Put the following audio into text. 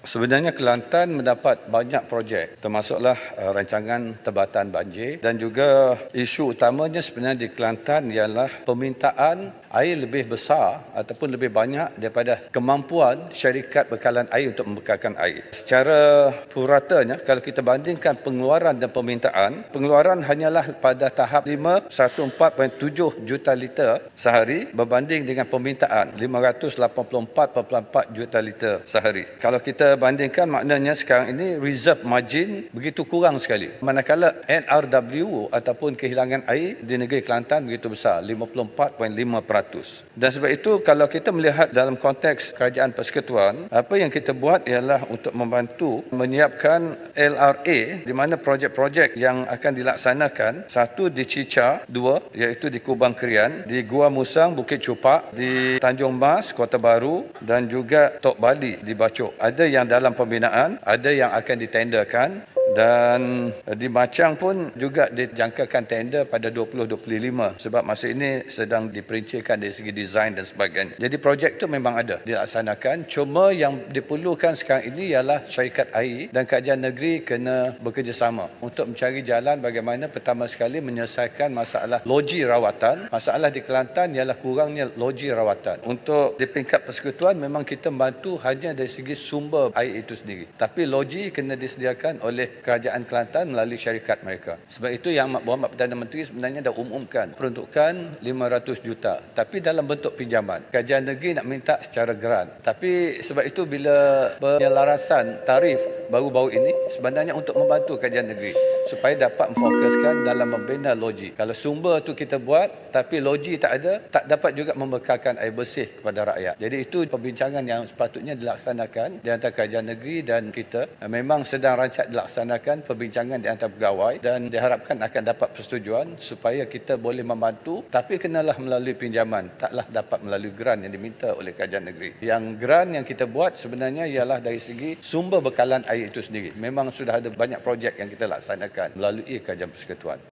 Sebenarnya Kelantan mendapat banyak projek termasuklah rancangan tebatan banjir dan juga isu utamanya sebenarnya di Kelantan ialah permintaan air lebih besar ataupun lebih banyak daripada kemampuan syarikat bekalan air untuk membekalkan air. Secara puratanya kalau kita bandingkan pengeluaran dan permintaan, pengeluaran hanyalah pada tahap 514.7 juta liter sehari berbanding dengan permintaan 584.4 juta liter sehari. Kalau kita bandingkan maknanya sekarang ini reserve margin begitu kurang sekali. Manakala NRW ataupun kehilangan air di negeri Kelantan begitu besar, 54.5%. Dan sebab itu kalau kita melihat dalam konteks kerajaan persekutuan, apa yang kita buat ialah untuk membantu menyiapkan LRA di mana projek-projek yang akan dilaksanakan, satu di Cica, dua iaitu di Kubang Krian, di Gua Musang, Bukit Cupak, di Tanjung Mas, Kota Baru dan juga Tok Bali di Bacok. Ada yang dalam pembinaan, ada yang akan ditenderkan dan di Macang pun juga dijangkakan tender pada 2025 sebab masa ini sedang diperincikan dari segi desain dan sebagainya. Jadi projek itu memang ada dilaksanakan, cuma yang diperlukan sekarang ini ialah syarikat air dan kerajaan negeri kena bekerjasama untuk mencari jalan bagaimana pertama sekali menyelesaikan masalah loji rawatan. Masalah di Kelantan ialah kurangnya loji rawatan. Untuk di peringkat persekutuan memang kita membantu hanya dari segi sumber air itu sendiri. Tapi loji kena disediakan oleh Kerajaan Kelantan melalui syarikat mereka. Sebab itu yang Berhormat Perdana Menteri sebenarnya dah umumkan peruntukan 500 juta. Tapi dalam bentuk pinjaman. Kerajaan negeri nak minta secara grant. Tapi sebab itu bila penyelarasan tarif baru-baru ini sebenarnya untuk membantu kerajaan negeri supaya dapat memfokuskan dalam membina loji. Kalau sumber tu kita buat tapi loji tak ada, tak dapat juga membekalkan air bersih kepada rakyat. Jadi itu perbincangan yang sepatutnya dilaksanakan di antara kerajaan negeri dan kita. Memang sedang rancak dilaksanakan perbincangan di antara pegawai dan diharapkan akan dapat persetujuan supaya kita boleh membantu tapi kenalah melalui pinjaman, taklah dapat melalui grant yang diminta oleh kerajaan negeri. Yang grant yang kita buat sebenarnya ialah dari segi sumber bekalan air itu sendiri. Memang sudah ada banyak projek yang kita laksanakan melalui kerajaan persekutuan.